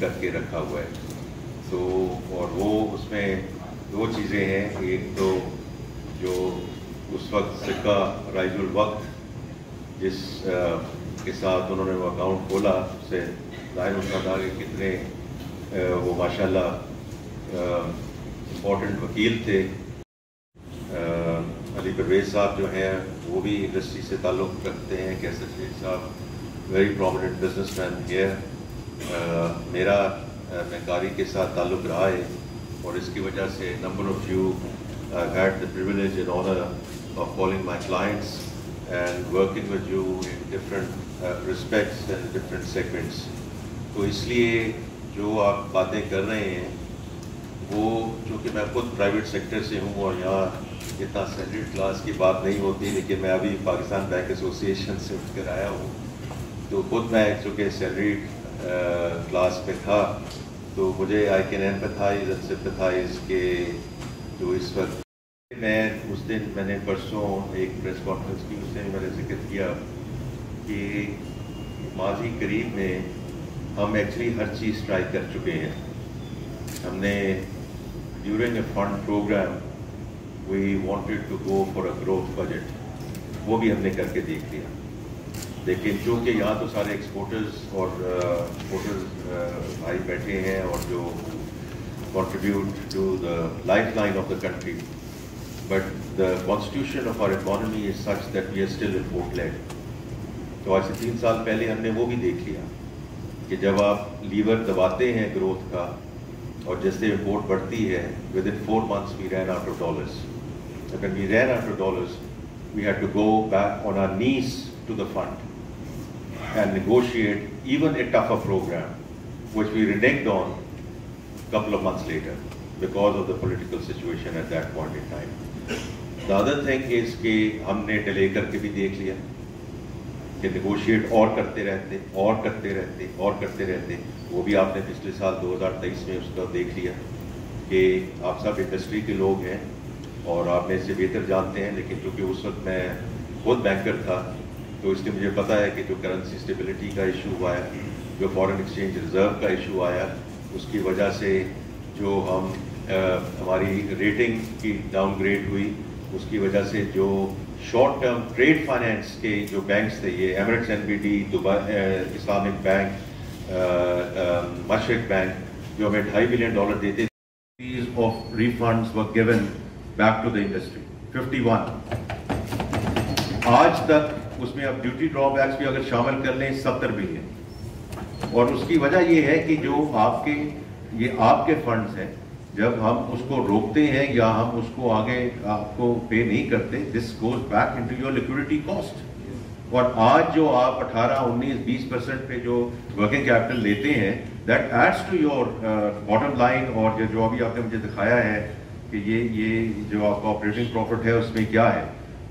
کر کے رکھا ہوا ہے. تو اور وہ اس میں دو چیزیں ہیں. ایک تو جو اس وقت سکہ رائج الوقت جس کے ساتھ انہوں نے وہ اکاؤنٹ کھولا, اس سے ظاہر ہوتا تھا کہ کتنے وہ ماشاءاللہ امپورٹنٹ وکیل تھے. علی پرویز صاحب جو ہیں وہ بھی انڈسٹری سے تعلق رکھتے ہیں. کیسر شیخ صاحب very prominent business mean here. میرا مہنگاری کے ساتھ تعلق رہا ہے اور اس کی وجہ سے number of you had the privilege and honor of calling my clients and working with you in different respects and different segments. تو اس لیے جو آپ باتیں کر رہے ہیں وہ چونکہ میں خود پرائیویٹ سیکٹر سے ہوں اور یہاں اتنا سیلریڈ کلاس کی بات نہیں ہوتی, لیکن میں ابھی پاکستان بینک ایسوسی ایشن سے اٹھ کر آیا ہوں, تو خود میں چونکہ سیلریڈ کلاس میں تھا تو مجھے I can empathize and sympathize کہ جو اس وقت میں نے پرسوں ایک پریس کانفرنس کی, اس میں نے ذکر کیا کہ ماضی قریب میں ہم ایکچولی ہر چیز ٹرائی کر چکے ہیں. ہم نے during a fund program we wanted to go for a growth budget, وہ بھی ہم نے کر کے دیکھ لیا. لیکن چونکہ یہاں تو سارے ایکسپورٹرز اور امپورٹرز بھائی بیٹھے ہیں اور جو contribute to the lifeline of the country, but the constitution of our economy is such that we are still import led. تو آج سے 3 سال پہلے ہم نے وہ بھی دیکھ لیا کہ جب آپ لیور دباتے ہیں گروتھ کا اور جیسے امپورٹ بڑھتی ہے, within 4 months we ran out of dollars. And when we ran out of dollars, we had to go back on our knees to the fund and negotiate even a tougher program, which we reneged on couple of months later because of the political situation at that point in time. The other thing is کہ ہم نے delay کر کے بھی دیکھ لیا کہ negotiate اور کرتے رہتے اور کرتے رہتے اور کرتے رہتے. وہ بھی آپ نے پچھلے سال 2023 میں اس کا دیکھ لیا کہ آپ سب انڈسٹری کے لوگ ہیں اور آپ میں سے بہتر جانتے ہیں, لیکن چونکہ اس وقت میں خود بینکر تھا تو اس لیے مجھے پتہ ہے کہ جو کرنسی اسٹیبلٹی کا ایشو آیا, جو فارن ایکسچینج ریزرو کا ایشو آیا, اس کی وجہ سے جو ہماری ریٹنگ کی ڈاؤن گریڈ ہوئی, اس کی وجہ سے جو شارٹ ٹرم ٹریڈ فائنینس کے جو بینکس تھے, یہ Emirates NBD, Dubai Islamic bank, مشرق بینک, جو ہمیں $2.5 بلین دیتے تھے, of refunds were given back to the industry 51. آج تک اس میں اب ڈیوٹی ڈرا بیکس بھی اگر شامل کر لیں 70 بلین. اور اس کی وجہ یہ ہے کہ جو یہ آپ کے فنڈز ہیں, جب ہم اس کو روکتے ہیں یا ہم اس کو آگے آپ کو پے نہیں کرتے, this goes back into your liquidity cost. اور آج جو آپ 18-19-20% پہ جو ورکنگ کیپٹل لیتے ہیں, that adds to your bottom line. اور جو ابھی آپ نے مجھے دکھایا ہے کہ یہ جو آپ کا آپریٹنگ پروفٹ ہے اس میں کیا ہے,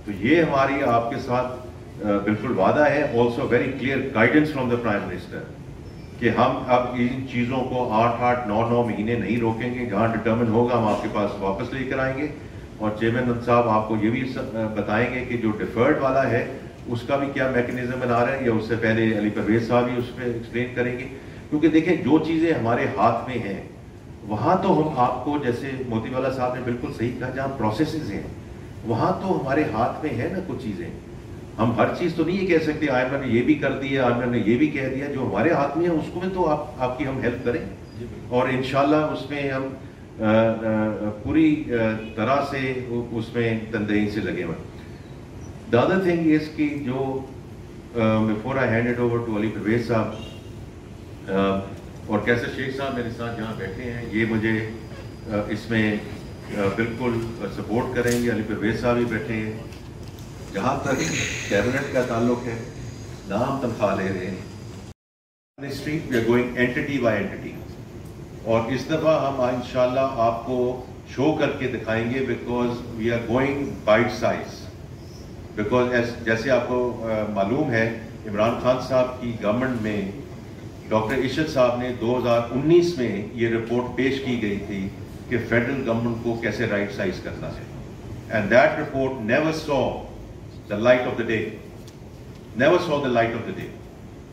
تو یہ ہماری آپ کے ساتھ بالکل وعدہ ہے. Also very clear guidance from the prime minister کہ ہم اب ان چیزوں کو 8-9 مہینے نہیں روکیں گے. جہاں ڈٹرمن ہوگا ہم آپ کے پاس واپس لے کر آئیں گے. اور چیئرمین صاحب آپ کو یہ بھی بتائیں گے کہ جو ڈیفرڈ والا ہے اس کا بھی کیا میکنزم بنا رہے ہیں, یا اس سے پہلے علی پرویز صاحب ہی اس پہ ایکسپلین کریں گے. کیونکہ دیکھیں جو چیزیں ہمارے ہاتھ میں ہیں وہاں تو ہم آپ کو, جیسے موتی والا صاحب نے بالکل صحیح کہا, جہاں پروسیسز ہیں وہاں تو ہمارے ہاتھ میں ہے نا کچھ چیزیں. ہم ہر چیز تو نہیں یہ کہہ سکتے آئمر نے یہ بھی کر دیا, آئمر نے یہ بھی کہہ دیا. جو ہمارے ہاتھ میں ہے اس کو میں تو آپ کی ہم ہیلپ کریں, اور انشاءاللہ اس میں ہم پوری طرح سے اس میں تندہی سے لگے ہوئے. The other thing is کہ جو before I hand it over to علی پرویز صاحب اور کیسر شیخ صاحب میرے ساتھ جہاں بیٹھے ہیں, یہ مجھے اس میں بالکل سپورٹ کریں گے. علی پرویز صاحب ہی بیٹھے ہیں. جہاں تک کیبنٹ کا تعلق ہے, نام تنخواہ لے رہے ہیں ministry, we are going entity by entity. اور اس دفعہ ہم انشاءاللہ آپ کو شو کر کے دکھائیں گے, because we are going bite size. Because جیسے آپ کو معلوم ہے عمران خان صاحب کی گورنمنٹ میں ڈاکٹر عشرت صاحب نے 2019 میں یہ رپورٹ پیش کی گئی تھی کہ فیڈرل گورنمنٹ کو کیسے رائٹ سائز کرنا ہے. And that report never saw the light of the day. Never saw the light of the day.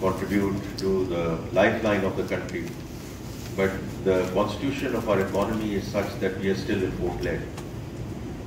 contribute to the lifeline of the country, but the constitution of our economy is such that we are still import led.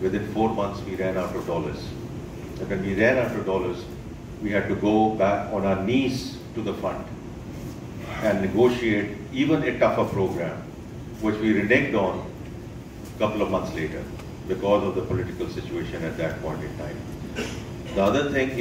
within 4 months we ran out of dollars. And when we ran out of dollars, we had to go back on our knees to the fund and negotiate even a tougher program, which we reneged on couple of months later because of the political situation at that point in time. The other thing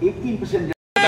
18%